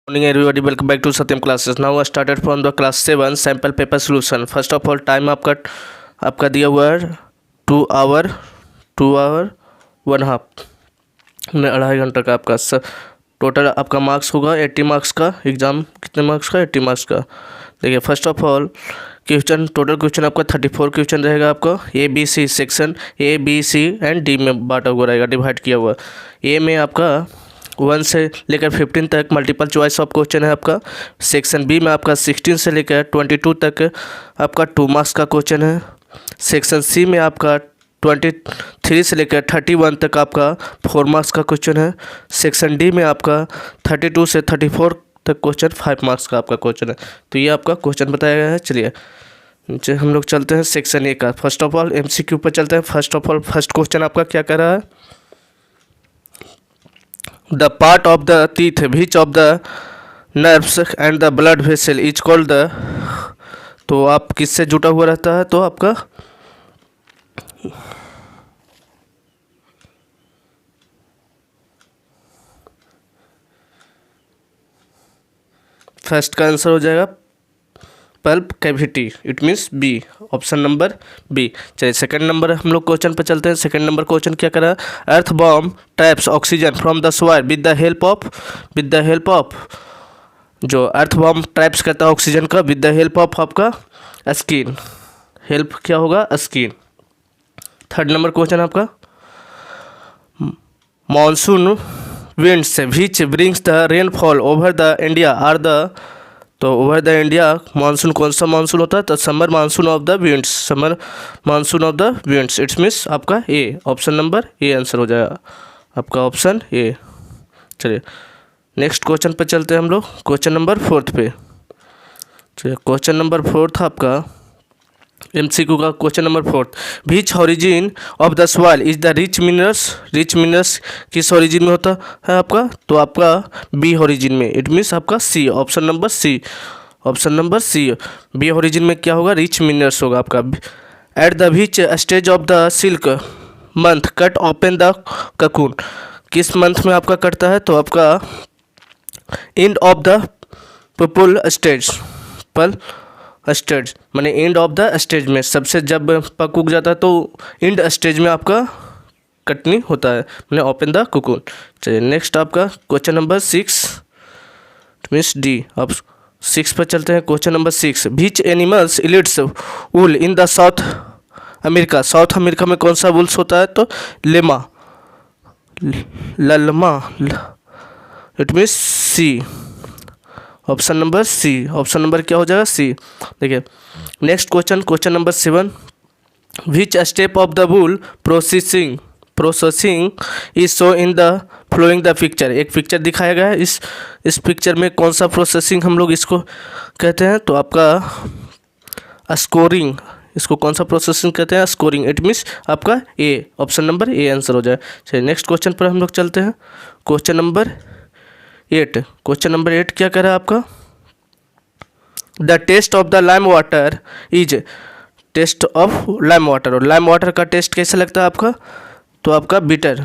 Morning everybody, welcome back to Satyam classes. Now I started from the class 7 sample paper solution. First of all time आपका दिया हुआ है 2 our 1 half, 2.5 घंटा का आपका total आपका मार्क्स होगा 80 मार्क्स का। एग्ज़ाम कितने मार्क्स का? 80 मार्क्स का। देखिए first of all question, total question आपका 34 क्वेश्चन रहेगा। आपका ABC section ABC and D में बांटा हुआ रहेगा, डिवाइड किया हुआ। ए में आपका 1 से लेकर 15 तक मल्टीपल चॉइस ऑफ क्वेश्चन है आपका। सेक्शन बी में आपका 16 से लेकर 22 तक आपका 2 मार्क्स का क्वेश्चन है। सेक्शन सी में आपका 23 से लेकर 31 तक आपका 4 मार्क्स का क्वेश्चन है। सेक्शन डी में आपका 32 से 34 तक क्वेश्चन 5 मार्क्स का आपका क्वेश्चन है। तो ये आपका क्वेश्चन बताया गया है। चलिए हम लोग चलते हैं सेक्शन ए का। फर्स्ट ऑफ ऑल MCQ पर चलते हैं। First of all first question आपका क्या कह रहा है? The part of the teeth which of the nerves and the blood vessel is called the, तो आप किससे जुटा हुआ रहता है? तो आपका फर्स्ट का आंसर हो जाएगा pulp cavity, it means B, option number B. चलिए सेकंड नंबर हम लोग क्वेश्चन पर चलते हैं। सेकंड नंबर क्वेश्चन क्या करा? Earthworm traps oxygen from the soil with the help of जो अर्थ बॉम्ब ट्रैप्स करता है ऑक्सीजन का विद द हेल्प ऑफ आपका स्किन। हेल्प क्या होगा? स्किन। थर्ड नंबर क्वेश्चन आपका monsoon winds which brings the rainfall over the India are the, तो over the India monsoon कौन सा मानसून होता है? तो summer monsoon of the winds, summer monsoon of the winds, it's means आपका ए, option number A answer हो जाएगा आपका, ऑप्शन ए। चलिए नेक्स्ट क्वेश्चन पे चलते हैं हम लोग, क्वेश्चन नंबर 4 पे। चलिए क्वेश्चन नंबर 4 आपका MCQ का question number 4, which origin of the soil is the rich minerals किस ओरिजिन में होता है आपका? तो आपका बी ओरिजिन में, इट मीन्स आपका C, option number C, option number C. B origin में क्या होगा? रिच मिनरल्स होगा आपका। At the which stage of the silk moth cut open the cocoon, किस मंथ में आपका कटता है? तो आपका end of the Papul stage, पल स्टेज माने एंड ऑफ द स्टेज में, सबसे जब पक उग जाता है तो एंड स्टेज में आपका कटनी होता है, मैंने ओपन द कुकून। चलिए नेक्स्ट आपका क्वेश्चन नंबर 6 मीन्स डी। अब 6 पर चलते हैं। Question number 6, which animals yields wool in the South America, South America में कौन सा वुल्स होता है? तो llama, llama, it means C, option number C, option number क्या हो जाएगा? सी। देखिए next question, question number 7, which step of the wool processing is show in the flowing the picture, एक पिक्चर दिखाया गया है, इस पिक्चर में कौन सा प्रोसेसिंग हम लोग इसको कहते हैं? तो आपका स्कोरिंग, इसको कौन सा प्रोसेसिंग कहते हैं? स्कोरिंग, इट मीन्स आपका ए, ऑप्शन नंबर ए आंसर हो जाए। चलिए नेक्स्ट क्वेश्चन पर हम लोग चलते हैं। क्वेश्चन नंबर 8, क्वेश्चन नंबर 8 क्या कह रहा है आपका? The taste of the lime water is, taste of lime water, और लाइम वाटर का टेस्ट कैसा लगता है आपका? तो आपका bitter,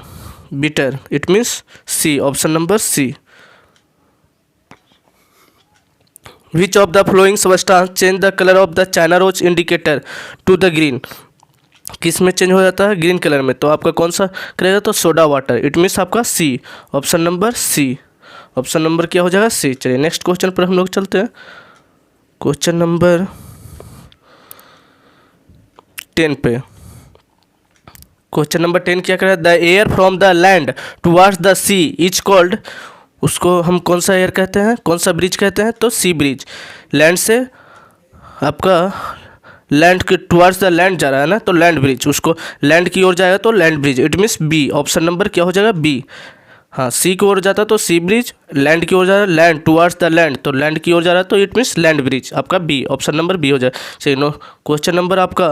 it means C, option number C. Which of the flowing substance change the colour of the china rose indicator to the green, किस में चेंज हो जाता है? ग्रीन कलर में। तो आपका कौन सा करेगा? तो सोडा वाटर, इट मीन्स आपका C, option number C, option number क्या हो जाएगा? सी। चलिए नेक्स्ट क्वेश्चन पर हम लोग चलते हैं। क्वेश्चन नंबर 10 पे। क्वेश्चन नंबर 10 क्या कर रहा है? The air from the land towards the sea is called, उसको हम कौन सा एयर कहते हैं? कौन सा ब्रिज कहते हैं? तो सी ब्रिज। लैंड से आपका लैंड के टुवार्ड्स द लैंड जा रहा है ना, तो लैंड ब्रिज, उसको लैंड की ओर जाएगा तो land breeze, it means B, option number क्या हो जाएगा? बी। हाँ सी की ओर जाता तो सी ब्रिज, लैंड की ओर जा रहा है लैंड टुवार्ड्स द लैंड, तो लैंड की ओर जा रहा है तो इट मीन्स लैंड ब्रिज, आपका बी, ऑप्शन नंबर बी हो जाए। चलिए नो क्वेश्चन नंबर आपका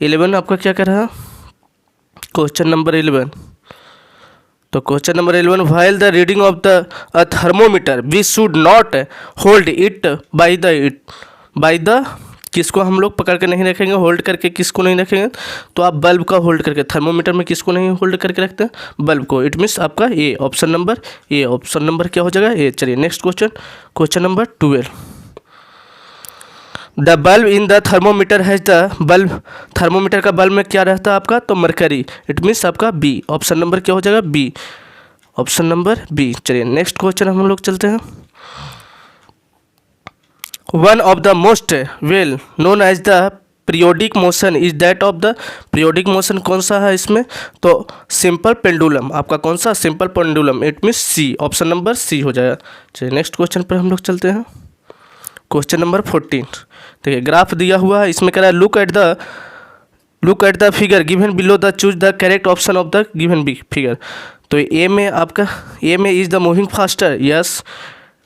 11 आपका क्या कर रहा है? क्वेश्चन नंबर 11, तो question number 11, while the reading of the thermometer we should not hold it by the किसको हम लोग पकड़ के नहीं रखेंगे, होल्ड करके किसको नहीं रखेंगे, तो आप बल्ब का होल्ड करके, थर्मोमीटर में किसको नहीं होल्ड करके रखते हैं, बल्ब को। इट मीन्स आपका ए ऑप्शन नंबर क्या हो जाएगा ए। चलिए next question number 12। The bulb in the thermometer has the bulb, thermometer का बल्ब में क्या रहता है आपका, तो मरकरी। इट मीन्स आपका बी, ऑप्शन नंबर क्या हो जाएगा बी, ऑप्शन नंबर बी। चलिए नेक्स्ट क्वेश्चन हम लोग चलते हैं। One of the most well known as the periodic motion is that of the, periodic motion कौन सा है इसमें, तो सिंपल पेंडुलम। आपका कौन सा, simple pendulum. It means C, option number C हो जाएगा। चलिए नेक्स्ट क्वेश्चन पर हम लोग चलते हैं। Question number 14। देखिए ग्राफ दिया हुआ है, इसमें कह रहा है look at the figure given below the, choose the correct option of the given figure. तो ए में आपका, ए में is the moving faster, yes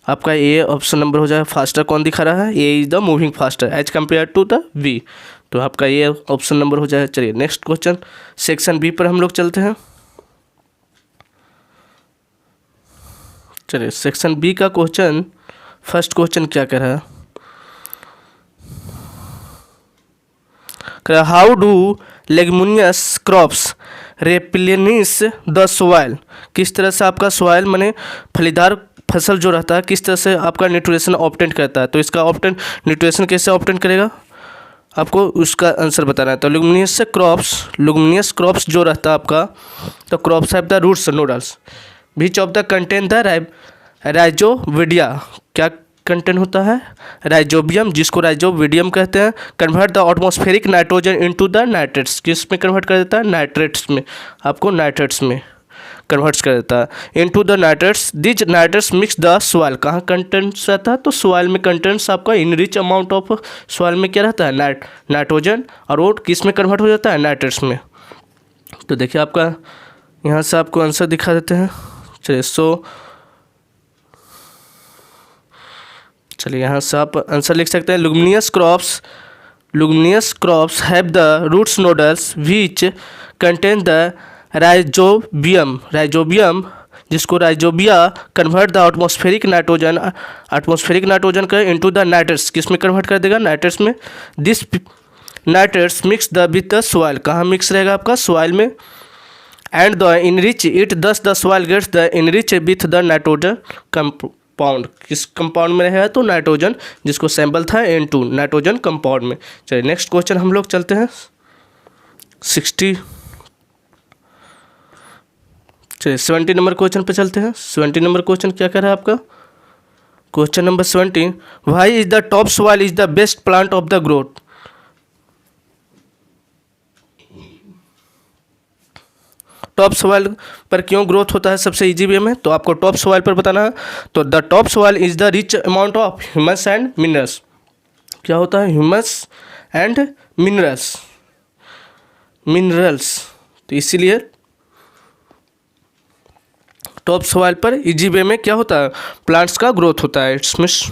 आपका ए ऑप्शन नंबर हो जाएगा। फास्टर कौन दिखा रहा है, A is the moving faster as compare to the B, तो आपका ये ऑप्शन नंबर हो जाएगा। चलिए नेक्स्ट क्वेश्चन सेक्शन बी पर हम लोग चलते हैं। चलिए सेक्शन बी का क्वेश्चन, फर्स्ट क्वेश्चन क्या कह रहा है, how do leguminous crops replenish the soil, किस तरह से आपका सोइल माने फलीदार फसल जो रहता है किस तरह से आपका न्यूट्रिशन ऑब्टेन करता है। तो इसका न्यूट्रिशन कैसे ऑब्टेन करेगा, आपको उसका आंसर बताना है। तो लुमिनियस क्रॉप्स जो रहता है आपका, तो crops have the roots nodules which of the contain the rhizobia, क्या कंटेंट होता है, राइजोबियम, जिसको राइजोविडियम कहते हैं। Convert the atmospheric nitrogen into the nitrates, किस में कन्वर्ट कर देता है, नाइट्रेट्स में, आपको नाइट्रेट्स में कन्वर्ट्स कर देता है। Into the nitrates, these nitrates mix the soil, कहाँ कंटेंट्स रहता है, तो सॉइल में कंटेंट्स आपका इन रिच अमाउंट ऑफ सॉइल में क्या रहता है, नाइट्रोजन, और वो किस में कन्वर्ट हो जाता है, नाइट्रेट्स में। तो देखिए आपका यहाँ से आपको आंसर दिखा देते हैं। चलिए यहाँ से आप आंसर लिख सकते हैं। Luminous crops have the roots nodules which contain the rhizobium, जिसको rhizobia convert the atmospheric nitrogen का इनटू द नाइट्रेट्स, किस में कन्वर्ट कर देगा, नाइट्रेट्स में। This nitrates mix the with the soil, कहाँ मिक्स रहेगा आपका, सॉइल में। And the enrich it, thus the soil gets the enrich with the nitrogen compound, किस कंपाउंड में रहेगा, तो नाइट्रोजन, जिसको सैम्पल था N2 नाइट्रोजन कंपाउंड में। चलिए नेक्स्ट क्वेश्चन हम लोग चलते हैं 70, चलिए 70 नंबर क्वेश्चन पे चलते हैं। 70 नंबर क्वेश्चन क्या कह रहा है आपका, question number 70, why is the top soil is the best plant of the growth. Top soil पर क्यों ग्रोथ होता है सबसे इजी वे में, तो आपको टॉप सॉइल पर बताना है। तो the top soil is the rich amount of humus and minerals, क्या होता है, ह्यूमस एंड मिनरल्स, तो इसीलिए टॉप सॉइल पर इजी वे में क्या होता है, प्लांट्स का ग्रोथ होता है। It's means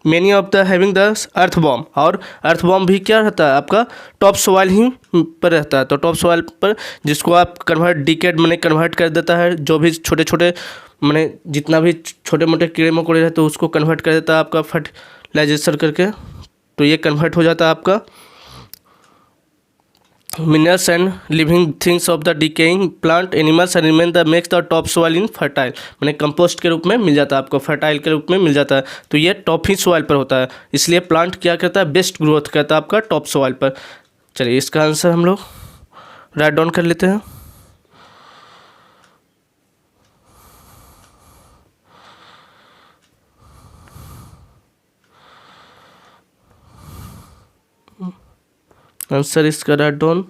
many of the having the earthworm, और अर्थवॉर्म भी क्या रहता है आपका टॉप सॉइल ही पर रहता है। तो टॉप सॉइल पर जिसको आप कन्वर्ट कर देता है, जो भी छोटे छोटे जितना भी छोटे मोटे कीड़े मकोड़े रहते हैं उसको कन्वर्ट कर देता है आपका फर्टिलाइजेशन करके, तो ये कन्वर्ट हो जाता है आपका minerals and living things of the decaying plant animals and remain the makes the top soil in fertile, compost के रूप में मिल जाता है आपको, फर्टाइल के रूप में मिल जाता है। तो ये टॉप ही सॉइल पर होता है, इसलिए प्लांट क्या करता है, बेस्ट ग्रोथ करता है आपका टॉप सॉइल पर। चलिए इसका आंसर हम लोग राइट डाउन कर लेते हैं। आंसर इसका राइट डाउन।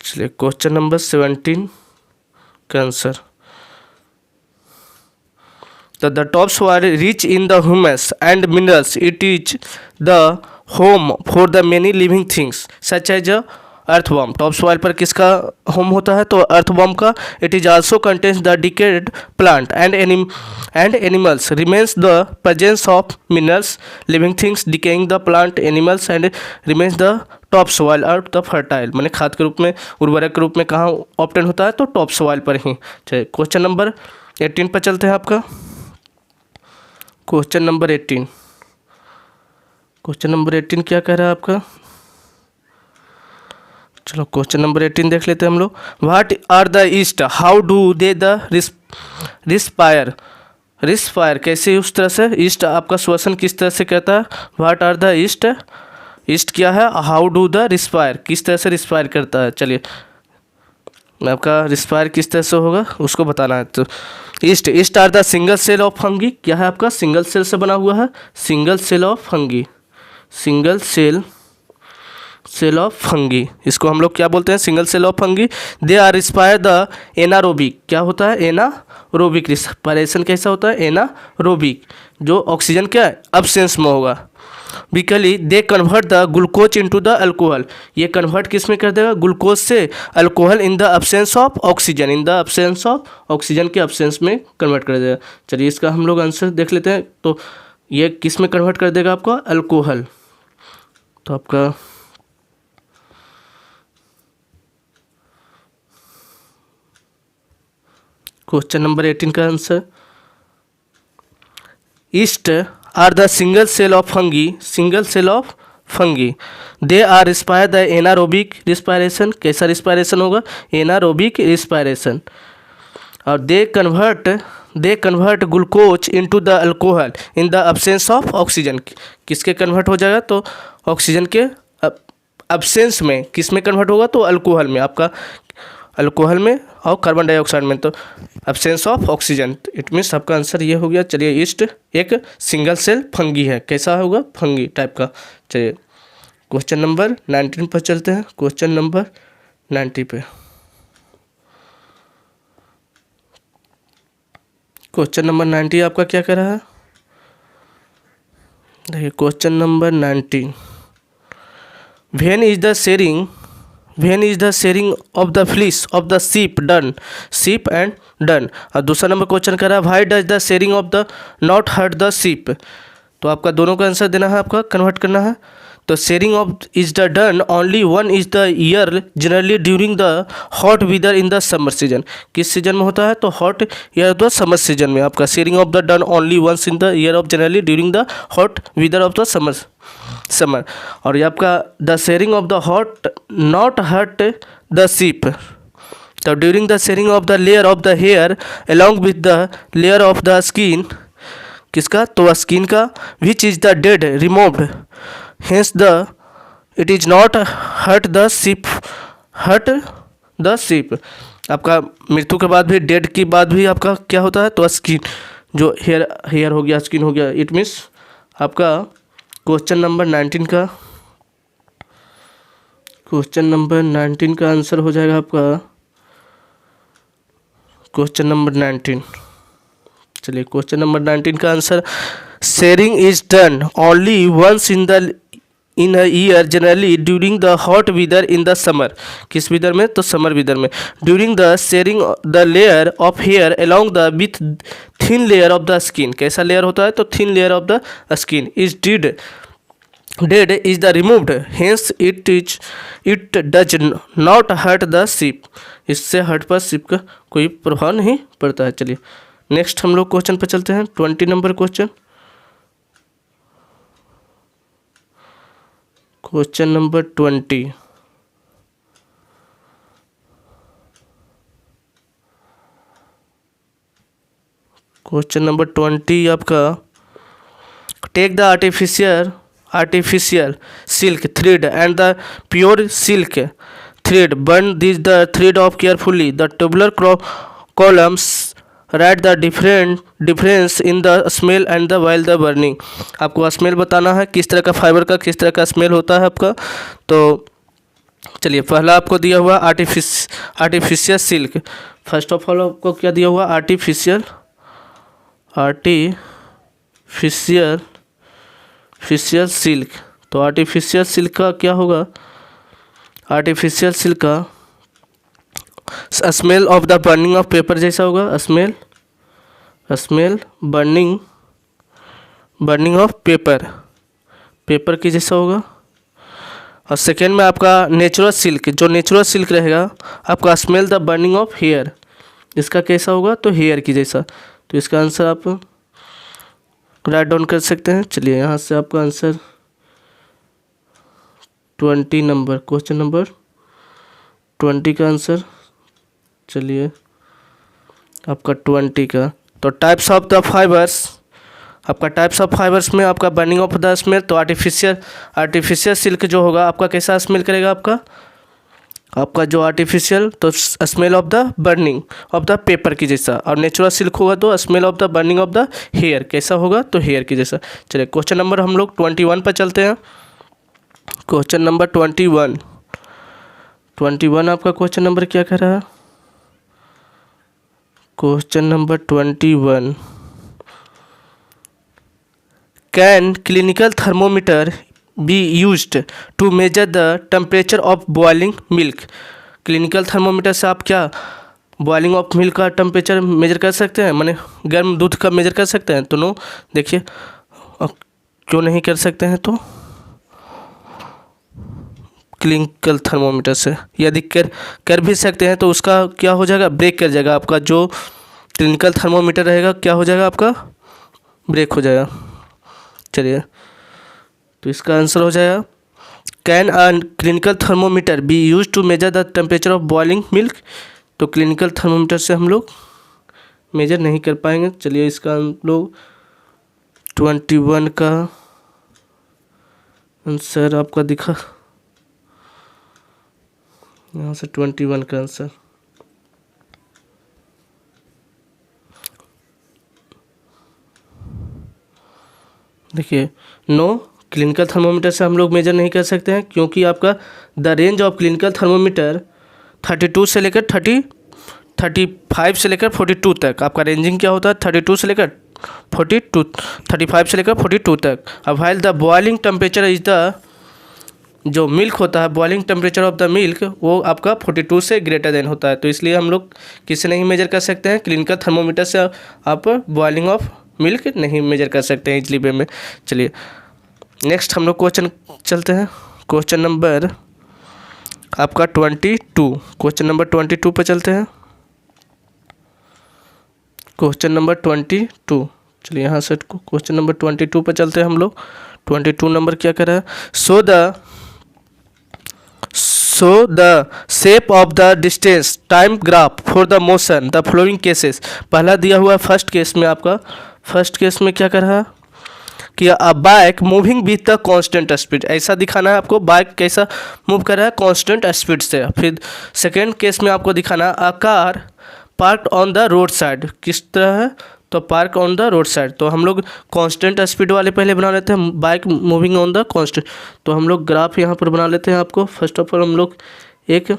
चलिए क्वेश्चन नंबर 17 का answer, the top soil rich in the humus and minerals, it is the home for the many living things such as earthworm. Top soil पर किसका home होता है, तो अर्थवॉर्म का। It is also contains the decayed plant and animals, remains the presence of minerals living things decaying the plant animals and remains the top soil और the fertile, खाद के रूप में, उर्वरक के रूप में कहाँ ऑब्टेन होता है, तो टॉप सॉइल पर ही। चलिए क्वेश्चन नंबर 18 पर चलते हैं आपका। क्वेश्चन नंबर 18, क्वेश्चन नंबर 18 क्या कह रहा है आपका? चलो क्वेश्चन नंबर 18 देख लेते हैं हम लोग। What are the yeast, how do they the respire, respire कैसे उस तरह से, ईस्ट आपका श्वसन किस तरह से कहता है? What are the yeast, yeast क्या है? हाउ डू द रिस्पायर, किस तरह से रिस्पायर करता है। चलिए आपका रिस्पायर किस तरह से होगा उसको बताना है। तो yeast, yeast are the single cell of fungi, क्या है आपका? सिंगल सेल से बना हुआ है, single cell of fungi, single cell of fungi, इसको हम लोग क्या बोलते हैं? Single cell of fungi. They are respire the anaerobic, क्या होता है? एनारोबिक रिस्पायरेशन कैसा होता है? एनारोबिक, जो ऑक्सीजन क्या है? अब्सेंस में होगा। Basically they convert the glucose into the alcohol, ये कन्वर्ट किस में कर देगा? ग्लूकोज से alcohol in the absence of oxygen, in the absence of oxygen के अब्सेंस में कन्वर्ट कर देगा। चलिए इसका हम लोग आंसर देख लेते हैं। तो ये किस में कन्वर्ट कर देगा आपका? अल्कोहल। तो आपका क्वेश्चन नंबर 18 का answer, yeast are the single cell of fungi, single cell of fungi. They are respire the anaerobic respiration, कैसा रिस्पायरेशन होगा? Anaerobic respiration. और they convert glucose into the alcohol in the absence of oxygen, किसके convert हो जाएगा? तो oxygen के absence में किस में कन्वर्ट होगा? तो अल्कोहल में, आपका अल्कोहल में और कार्बन डाइऑक्साइड में, तो absence of oxygen. It means आपका आंसर ये हो गया। चलिए ईस्ट एक सिंगल सेल फंगी है, कैसा होगा? फंगी टाइप का। चलिए क्वेश्चन नंबर 19 पर चलते हैं। क्वेश्चन नंबर 90 पे, क्वेश्चन नंबर 90 आपका क्या कह रहा है? देखिए question number 19, when is the shearing, when is the shearing of the fleece of the sheep done, sheep and done. और दूसरा नंबर क्वेश्चन कर रहा है why does the shearing of the not hurt the sheep. तो आपका दोनों का आंसर देना है, आपका कन्वर्ट करना है। तो shearing of is the done only one is the year generally during the hot weather in the summer season, किस सीजन में होता है? तो hot year of the summer season में आपका shearing of the done only once in the year of generally during the hot weather of the summer. और ये आपका the shearing of the hot not hurt the sheep, तो during the shearing of the layer of the hair along with the layer of the skin, किसका? तो skin का, which is the dead removed hence the it is not hurt the sheep, hurt the sheep. आपका मृत्यु के बाद भी, dead के बाद भी आपका क्या होता है? तो स्किन, जो हेयर हो गया, स्किन हो गया। इट मीन्स आपका क्वेश्चन नंबर 19 का, क्वेश्चन नंबर 19 का आंसर हो जाएगा आपका क्वेश्चन नंबर 19। चलिए क्वेश्चन नंबर 19 का answer, shearing is done only once in a year generally during the hot weather in the summer, किस वेदर में? तो समर वेदर में। During the shearing the layer of hair along the with thin layer of the skin, कैसा layer होता है? तो thin layer of the skin. Is dead is the removed hence it does not hurt the sheep, इससे hurt पर sheep का कोई प्रभाव नहीं पड़ता है। चलिए नेक्स्ट हम लोग क्वेश्चन पर चलते हैं। 20 number question, question number 20, question number 20 आपका, take the artificial silk thread and the pure silk thread, burn these the thread of carefully the tubular columns, write the difference in the smell and the while the burning। आपको smell बताना है, किस तरह का fibre का किस तरह का स्मेल होता है आपका। तो चलिए पहला आपको दिया हुआ artificial silk. First of all आपको क्या दिया हुआ? Artificial silk. तो आर्टिफिशियल सिल्क का क्या होगा? आर्टिफिशियल सिल्क का smell of the burning of paper जैसा होगा। स्मेल बर्निंग ऑफ पेपर की जैसा होगा। और सेकेंड में आपका नेचुरल सिल्क, जो नेचुरल सिल्क रहेगा आपका smell the burning of hair, इसका कैसा होगा? तो हेयर की जैसा। तो इसका आंसर आप राइट डाउन कर सकते हैं। चलिए यहाँ से आपका आंसर 20 नंबर, क्वेश्चन नंबर 20 का आंसर। चलिए आपका 20 का, तो टाइप्स ऑफ द फाइबर्स, आपका टाइप्स ऑफ फाइबर्स में आपका बर्निंग ऑफ द स्मेल, तो आर्टिफिशियल सिल्क जो होगा आपका कैसा स्मेल करेगा, आपका जो आर्टिफिशियल, तो smell of the burning of the paper की जैसा, और नेचुरल सिल्क होगा तो smell of the burning of the hair, कैसा होगा, तो हेयर की जैसा। चलिए क्वेश्चन नंबर हम लोग 21 पर चलते हैं। क्वेश्चन नंबर 21 आपका क्वेश्चन नंबर क्या कह रहा है, question number 21, can clinical thermometer be used to measure the temperature of boiling milk. Clinical thermometer से आप क्या बॉइलिंग ऑफ मिल्क का टेम्परेचर मेजर कर सकते हैं, माने गर्म दूध का मेजर कर सकते हैं, तो नो। देखिए क्यों नहीं कर सकते हैं, तो क्लिनिकल थर्मोमीटर से यदि कर भी सकते हैं तो उसका क्या हो जाएगा, ब्रेक कर जाएगा, आपका जो क्लिनिकल थर्मोमीटर रहेगा क्या हो जाएगा, आपका ब्रेक हो जाएगा। चलिए तो इसका आंसर हो जाएगा can a clinical thermometer be use to measure the temperature of boiling milk. तो क्लिनिकल थर्मोमीटर से हम लोग मेजर नहीं कर पाएंगे। चलिए इसका हम लोग 21 का आंसर आपका दिखा, यहाँ से 21 का आंसर। देखिए नो, क्लिनिकल थर्मोमीटर से हम लोग मेजर नहीं कर सकते हैं, क्योंकि आपका the range of clinical thermometer 32 से लेकर 35 से लेकर 42 तक, आपका रेंजिंग क्या होता है 32 से लेकर 42, 35 से लेकर 42 तक। अब while the boiling temperature is the, जो मिल्क होता है boiling temperature of the milk वो आपका 42 से ग्रेटर देन होता है, तो इसलिए हम लोग किससे नहीं मेजर कर सकते हैं, क्लिनिकल थर्मोमीटर से आप बॉइलिंग ऑफ मिल्क नहीं मेजर कर सकते हैं इजली वे में। चलिए नेक्स्ट हम लोग क्वेश्चन चलते हैं, क्वेश्चन नंबर आपका 22, क्वेश्चन नंबर 22 पर चलते हैं। क्वेश्चन नंबर 22, चलिए यहाँ से क्वेश्चन नंबर 22 पर चलते हैं हम लोग। 22 नंबर क्या कर रहा है, so the shape of the distance time graph for the motion the flowing cases. पहला दिया हुआ फर्स्ट केस में, आपका फर्स्ट केस में क्या कर रहा है कि a bike moving with the constant speed, ऐसा दिखाना है आपको, बाइक कैसा मूव कर रहा है कांस्टेंट स्पीड से। फिर सेकेंड केस में आपको दिखाना a car parked on the road side, किस तरह है, तो park on the road side, तो हम लोग कांस्टेंट स्पीड वाले पहले बना लेते हैं, bike moving on the constant, तो हम लोग ग्राफ यहाँ पर बना लेते हैं। आपको फर्स्ट ऑफ ऑल हम लोग एक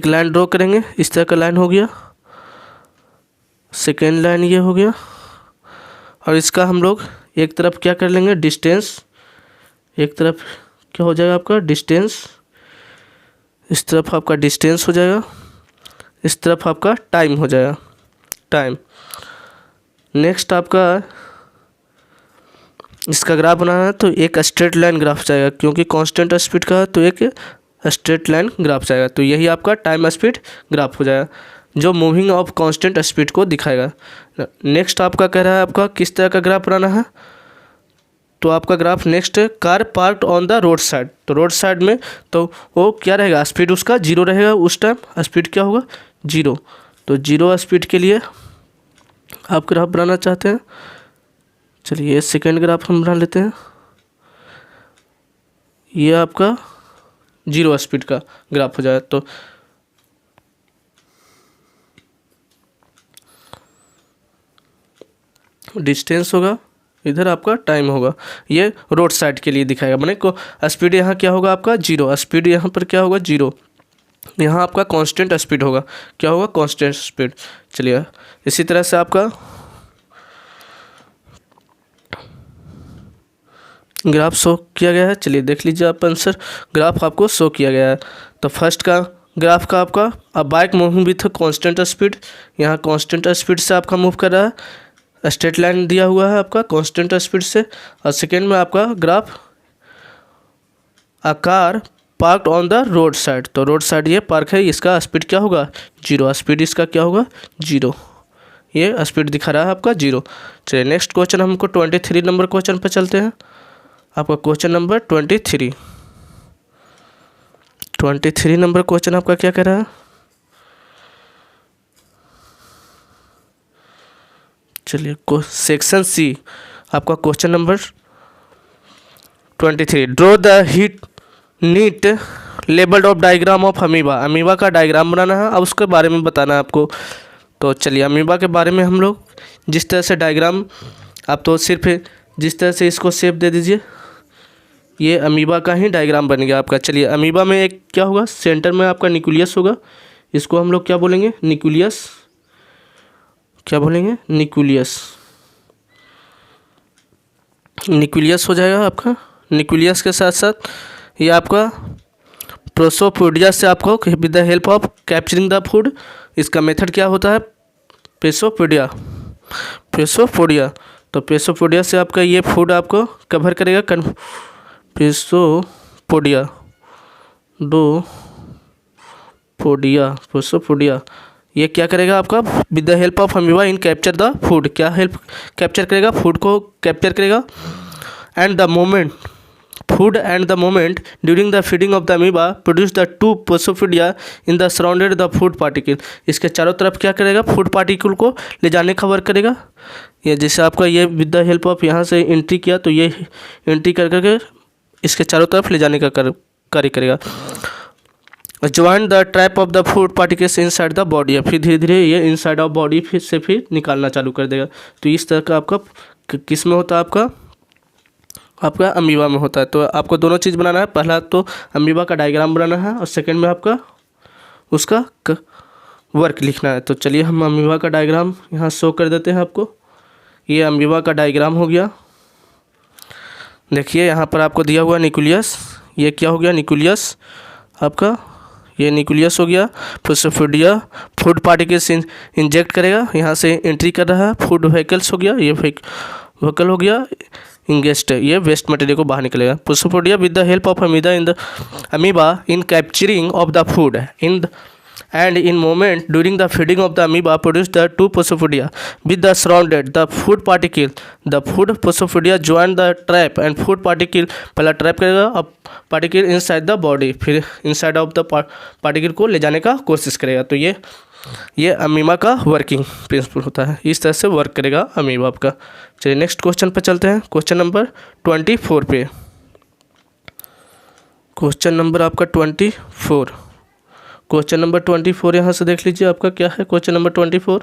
लाइन ड्रॉ करेंगे, इस तरह का लाइन हो गया, सेकेंड लाइन ये हो गया, और इसका हम लोग एक तरफ क्या कर लेंगे डिस्टेंस, एक तरफ क्या हो जाएगा आपका डिस्टेंस, इस तरफ आपका डिस्टेंस हो जाएगा, इस तरफ आपका टाइम हो जाएगा, टाइम। नेक्स्ट आपका इसका ग्राफ बनाना है तो एक स्ट्रेट लाइन ग्राफ जाएगा, क्योंकि कांस्टेंट स्पीड का है तो एक स्ट्रेट लाइन ग्राफ जाएगा, तो यही आपका टाइम स्पीड ग्राफ हो जाएगा जो मूविंग ऑफ कांस्टेंट स्पीड को दिखाएगा। नेक्स्ट आपका कह रहा है आपका किस तरह का ग्राफ बनाना है, तो आपका graph next car parked on the road side, तो रोड साइड में तो वो क्या रहेगा, स्पीड उसका 0 रहेगा, उस टाइम स्पीड क्या होगा 0, तो 0 स्पीड के लिए आप ग्राफ बनाना चाहते हैं। चलिए सेकेंड ग्राफ हम बना लेते हैं, ये आपका 0 स्पीड का ग्राफ हो जाए, तो डिस्टेंस होगा, इधर आपका टाइम होगा, ये रोड साइड के लिए दिखाएगा, माने को स्पीड यहाँ क्या होगा आपका 0, स्पीड यहाँ पर क्या होगा 0, यहाँ आपका कांस्टेंट स्पीड होगा, क्या होगा कांस्टेंट स्पीड। चलिए इसी तरह से आपका ग्राफ शो किया गया है, चलिए देख लीजिए आप आंसर, ग्राफ आपको शो किया गया है। तो फर्स्ट का ग्राफ का आपका अब bike moving with constant speed, यहाँ कांस्टेंट स्पीड से आपका मूव कर रहा है, स्ट्रेट लाइन दिया हुआ है आपका कांस्टेंट स्पीड से, और सेकेंड में आपका graph a car parked on the road side, तो रोड साइड ये पार्क है, इसका स्पीड क्या होगा 0, स्पीड इसका क्या होगा 0, ये स्पीड दिखा रहा है आपका 0। चलिए नेक्स्ट क्वेश्चन हमको 23 नंबर क्वेश्चन पर चलते हैं। आपका क्वेश्चन नंबर 23 नंबर क्वेश्चन आपका क्या कह रहा है? चलिए सेक्शन सी आपका question number 23, draw the neat labelled of diagram of amoeba का डायग्राम बनाना है, अब उसके बारे में बताना है आपको। तो चलिए अमीबा के बारे में हम लोग जिस तरह से डायग्राम, आप तो सिर्फ जिस तरह से इसको शेप दे दीजिए, ये अमीबा का ही डायग्राम बन गया आपका। चलिए अमीबा में एक क्या होगा, सेंटर में आपका न्यूक्लियस होगा, इसको हम लोग क्या बोलेंगे, न्यूक्लियस। क्या बोलेंगे, न्यूक्लियस हो जाएगा आपका। न्यूक्लियस के साथ साथ ये आपका प्रोसोपोडिया से आपको with the help of capturing the food, इसका मेथड क्या होता है, प्रोसोपोडिया। तो प्रोसोपोडिया से आपका ये फूड आपको कवर करेगा, प्रोसोपोडिया ये क्या करेगा आपका, with the help of amoeba in capture the food, क्या हेल्प कैप्चर करेगा, फूड को कैप्चर करेगा। And the moment during the feeding of the amoeba produce the two प्रोसोपोडिया in the surrounded the food particle, इसके चारों तरफ क्या करेगा, फूड पार्टिकल को ले जाने का वर्क करेगा। ये जैसे आपका ये विद द हेल्प ऑफ यहाँ से एंट्री किया, तो ये एंट्री कर करके इसके चारों तरफ ले जाने का कार्य करेगा। Join the trap of the food particles inside the body, फिर धीरे धीरे ये इनसाइड ऑफ बॉडी फिर निकालना चालू कर देगा। तो इस तरह का आपका किस में होता है, आपका अमीबा में होता है। तो आपको दोनों चीज़ बनाना है, पहला तो अमीबा का डायग्राम बनाना है और सेकंड में आपका उसका वर्क लिखना है। तो चलिए हम अमीबा का डायग्राम यहाँ शो कर देते हैं आपको। ये अमीबा का डायग्राम हो गया, देखिए यहाँ पर आपको दिया हुआ न्यूक्लियस, ये क्या हो गया, न्यूक्लियस आपका, ये न्यूक्लियस हो गया। प्रोसोपोडिया फूड पार्टिकल्स इंजेक्ट करेगा, यहाँ से एंट्री कर रहा है, फूड व्हीकल्स हो गया, ये व्हीकल हो गया, इंगेस्ट ये वेस्ट मटेरियल को बाहर निकलेगा। प्रोसोपोडिया with the help of amoeba in capturing of the food and in moment during the feeding of the amoeba produce the two Prosopodiia with the surrounded the food particle, the food Prosopodiia join the trap and food particle पहला trap करेगा, अब particle inside the body, फिर inside of the particle को ले जाने का कोशिश करेगा। तो ये अमीबा का वर्किंग प्रिंसिपल होता है, इस तरह से वर्क करेगा अमीबा आपका। चलिए नेक्स्ट क्वेश्चन पर चलते हैं, क्वेश्चन नंबर 24 पे। क्वेश्चन नंबर आपका 24, क्वेश्चन नंबर 24 यहाँ से देख लीजिए आपका क्या है। Question number 24,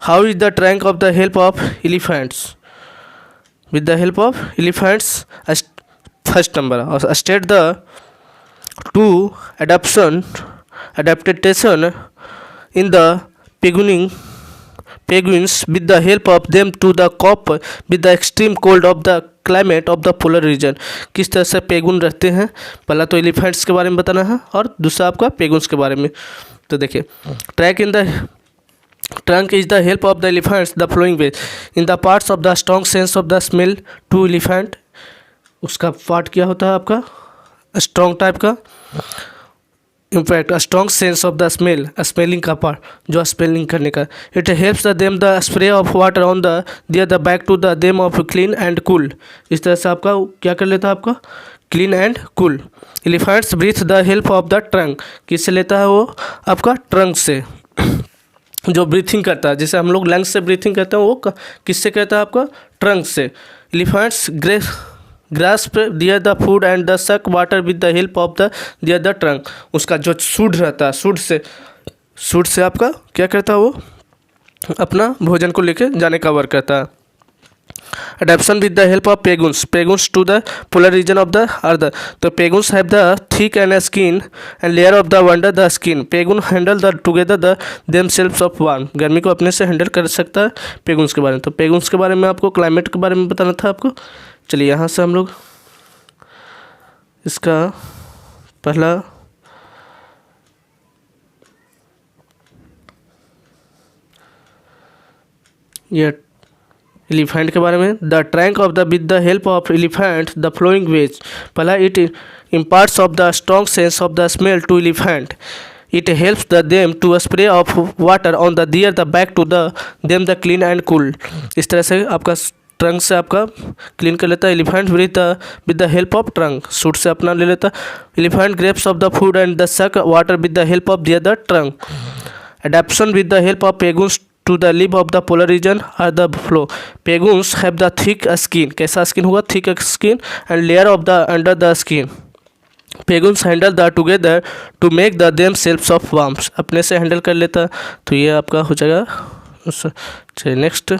how is the trunk of the help of elephants, with the help of elephants, first number state the two adaptation in the penguins with the help of them to the cope with the extreme cold of the climate of the polar reason, किस तरह से पेगुन रहते हैं। पहला तो elephants के बारे में बताना है और दूसरा आपका पेगुन्स के बारे में। तो देखिए trunk is the help of the elephants the flowing way in the parts of the strong sense of the smell to elephant, उसका पार्ट क्या होता है आपका, स्ट्रॉन्ग टाइप का, in fact strong sense of the smell, smelling का part जो smelling करने का। It helps the them the spray of water on the their the back to the them of clean and cool, इस तरह से आपका क्या कर लेता है आपका clean and cool. Elephants breathe the help of the trunk, किससे लेता है वो आपका ट्रंक से, जो ब्रीथिंग करता है, जैसे हम लोग लंग्स से ब्रीथिंग करते हैं वो किससे कहता है आपका ट्रंक से। Elephants grasp their the food and the suck water with the help of the their the trunk, उसका जो सूंड रहता है, सूंड से आपका क्या करता है वो अपना भोजन को लेके जाने का वर्क करता है। Adaptation with the help of penguins to the polar region of the earth, तो penguins have the thick and skin and layer of the under the skin, penguin handle the together the themselves of warm, गर्मी को अपने से handle कर सकता है penguins के बारे में। तो penguins के बारे में आपको क्लाइमेट के बारे में बताना था आपको। चलिए यहाँ से हम लोग इसका पहला ये एलिफेंट के बारे में, the trunk of the with the help of elephant the flowing ways, पहला it imparts of the strong sense of the smell to elephant, it helps the them to spray of water on the their the back to the them the clean and cool. इस तरह से आपका trunk से आपका clean कर लेता है। Elephant breathe with the help of trunk, सूट से अपना ले लेता। Elephant grasps of the food and the suck water with the help of the other trunk. Adaptation with the help of penguins to the live of the polar region are the flow. Penguins have the thick skin, कैसा skin होगा, thick skin and layer of the under the skin. Penguins handle the together to make the themselves of warms, अपने से handle कर लेता। तो ये आपका हो जाएगा। चलिए नेक्स्ट।